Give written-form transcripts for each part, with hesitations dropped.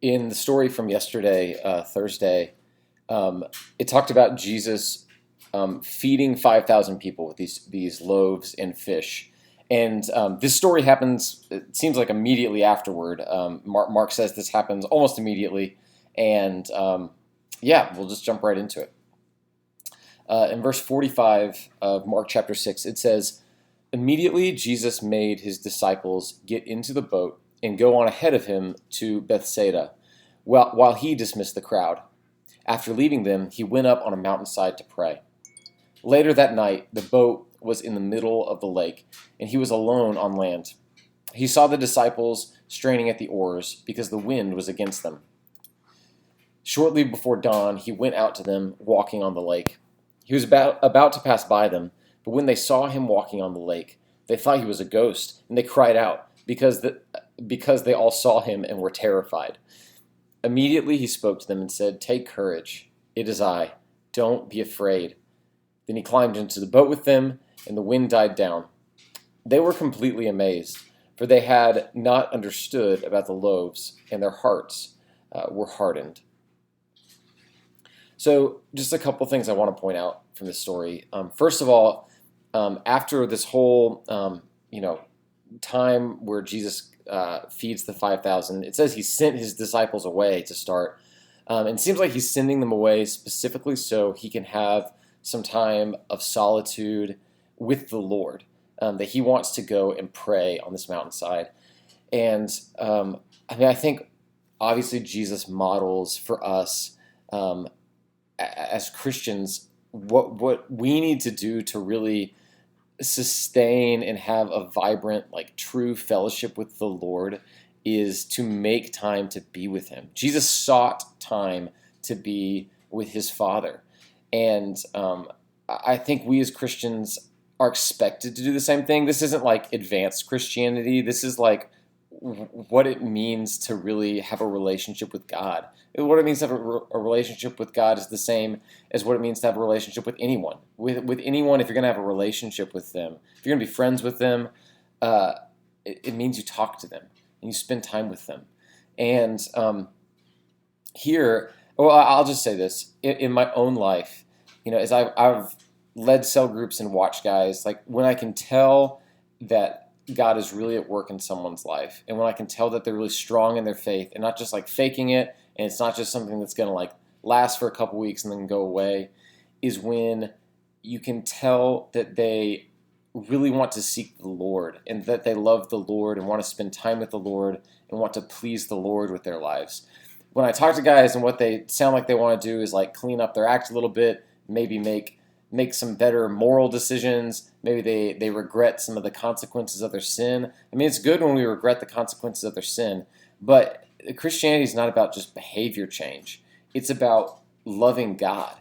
In the story from yesterday, Thursday, um, it talked about Jesus feeding 5,000 people with these loaves and fish. And this story happens, it seems like immediately afterward. Mark says this happens almost immediately. And yeah, we'll just jump right into it. In verse 45 of Mark chapter 6, it says, "Immediately Jesus made his disciples get into the boat and go on ahead of him to Bethsaida, while he dismissed the crowd. After leaving them, he went up on a mountainside to pray. Later that night, the boat was in the middle of the lake, and he was alone on land. He saw the disciples straining at the oars because the wind was against them. Shortly before dawn, he went out to them, walking on the lake. He was about to pass by them, but when they saw him walking on the lake, they thought he was a ghost, and they cried out because they all saw him and were terrified. Immediately he spoke to them and said, 'Take courage. It is I. Don't be afraid.' Then he climbed into the boat with them, and the wind died down. They were completely amazed, for they had not understood about the loaves, and their hearts were hardened." So, just a couple things I want to point out from this story. First of all, after this whole time where Jesus feeds the 5,000, it says he sent his disciples away to start. And it seems like he's sending them away specifically so he can have some time of solitude with the Lord, that he wants to go and pray on this mountainside. And I think obviously Jesus models for us as Christians what we need to do to really sustain and have a vibrant, like true fellowship with the Lord is to make time to be with him. Jesus sought time to be with his Father. And I think we as Christians are expected to do the same thing. This isn't like advanced Christianity. This is like what it means to really have a relationship with God. What it means to have a relationship with God is the same as what it means to have a relationship with anyone. With anyone, if you're going to have a relationship with them, if you're going to be friends with them, uh, it means you talk to them and you spend time with them. And here, well, I'll just say this in my own life, as I've led cell groups and watched guys, like when I can tell that God is really at work in someone's life, and when I can tell that they're really strong in their faith and not just like faking it, and it's not just something that's going to like last for a couple weeks and then go away, is when you can tell that they really want to seek the Lord and that they love the Lord and want to spend time with the Lord and want to please the Lord with their lives. When I talk to guys and what they sound like they want to do is like clean up their act a little bit, maybe make some better moral decisions. Maybe they regret some of the consequences of their sin. I mean, it's good when we regret the consequences of their sin, but Christianity is not about just behavior change. It's about loving God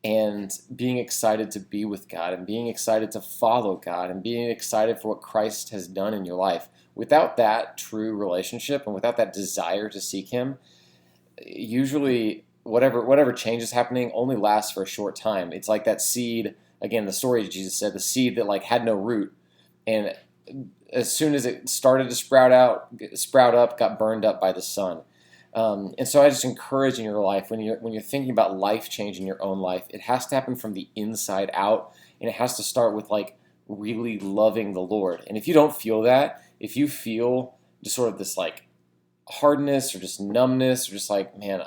and being excited to be with God and being excited to follow God and being excited for what Christ has done in your life. Without that true relationship and without that desire to seek him, usually whatever change is happening only lasts for a short time. It's like that seed, again, the story Jesus said, the seed that like had no root, and as soon as it started to sprout up, got burned up by the sun. And so I just encourage in your life, when you're thinking about life change in your own life, it has to happen from the inside out, and it has to start with like really loving the Lord. And if you don't feel that, if you feel just sort of this like hardness or just numbness or just like, man,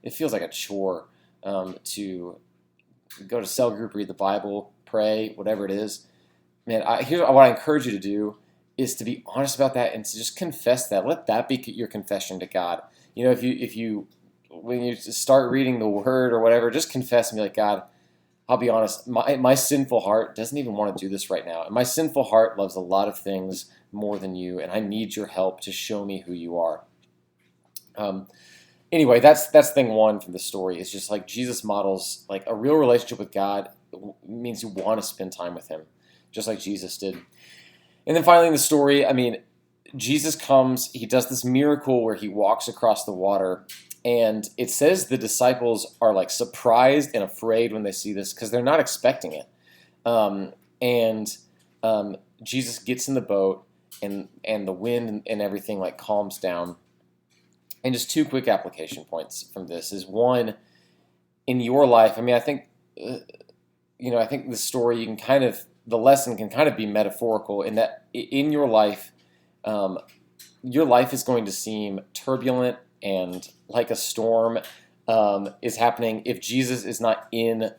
it feels like a chore to go to cell group, read the Bible, pray, whatever it is. Man, here's what I encourage you to do is to be honest about that and to just confess that. Let that be your confession to God. If you when you start reading the Word or whatever, just confess and be like, God, I'll be honest, my sinful heart doesn't even want to do this right now. And my sinful heart loves a lot of things more than you, and I need your help to show me who you are. Um, anyway, that's thing one from the story. Is just like Jesus models like a real relationship with God means you want to spend time with him, just like Jesus did. And then finally in the story, I mean, Jesus comes, he does this miracle where he walks across the water, and it says the disciples are like surprised and afraid when they see this because they're not expecting it. And Jesus gets in the boat, and the wind and everything like calms down, And just two quick application points from this is one, in your life. I mean, I think I think the story, you can kind of, the lesson can kind of be metaphorical in that in um, your life is going to seem turbulent and like a storm is happening if Jesus is not in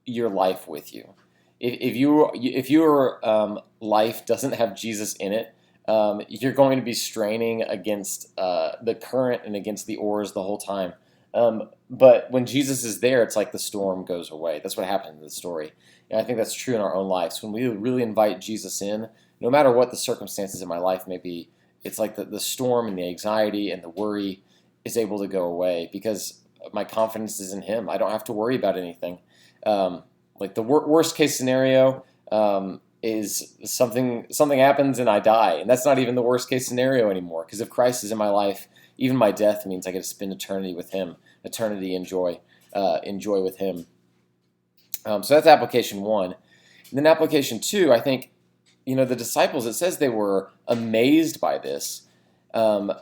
your life with you. If your life doesn't have Jesus in it, you're going to be straining against the current and against the oars the whole time. But when Jesus is there, it's like the storm goes away. That's what happened in the story. And I think that's true in our own lives. When we really invite Jesus in, no matter what the circumstances in my life may be, it's like the storm and the anxiety and the worry is able to go away because my confidence is in Him. I don't have to worry about anything. Like the worst case scenario is something happens and I die, and that's not even the worst case scenario anymore. Because if Christ is in my life, even my death means I get to spend eternity with Him, eternity in joy, with Him. So that's application one. And then application two, I think, the disciples, it says they were amazed by this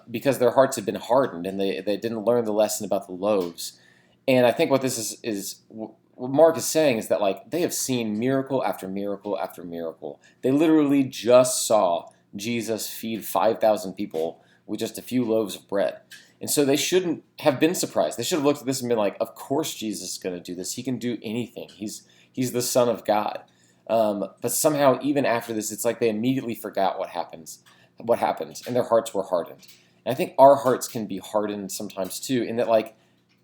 because their hearts had been hardened and they didn't learn the lesson about the loaves. And I think what this is what Mark is saying is that like they have seen miracle after miracle after miracle. They literally just saw Jesus feed 5,000 people with just a few loaves of bread. And so they shouldn't have been surprised. They should have looked at this and been like, of course Jesus is going to do this. He can do anything. He's the Son of God. But somehow, even after this, it's like they immediately forgot what happened, and their hearts were hardened. And I think our hearts can be hardened sometimes too, in that like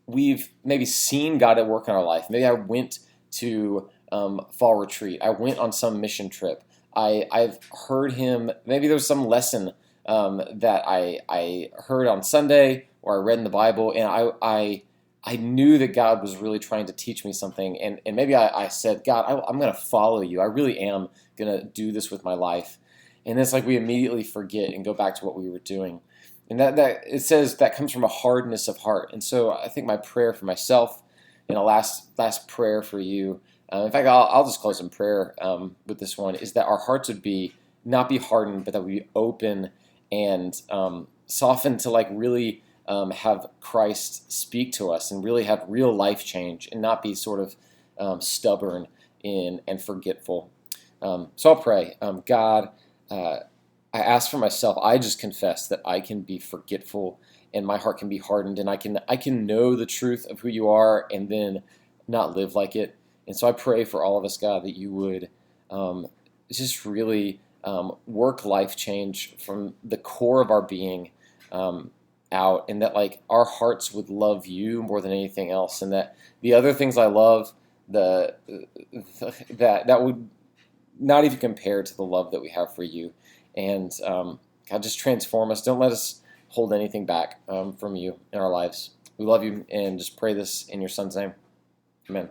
we've maybe seen God at work in our life. Maybe I went to fall retreat. I went on some mission trip. I've heard Him. Maybe there's some lesson that I heard on Sunday or I read in the Bible, and I knew that God was really trying to teach me something, and maybe I said, God, I'm going to follow you. I really am going to do this with my life. And it's like we immediately forget and go back to what we were doing. And that it says that comes from a hardness of heart. And so I think my prayer for myself and a last prayer for you, in fact, I'll just close in prayer with this one, is that our hearts would not be hardened, but that we be open and softened to like really have Christ speak to us and really have real life change and not be sort of stubborn and forgetful. So I'll pray. God, I ask for myself. I just confess that I can be forgetful and my heart can be hardened, and I can know the truth of who you are and then not live like it. And so I pray for all of us, God, that you would just really work life change from the core of our being out, and that like our hearts would love you more than anything else, and that the other things I love, that would not even compare to the love that we have for you. And God, just transform us. Don't let us hold anything back from you in our lives. We love you, and just pray this in your Son's name. Amen.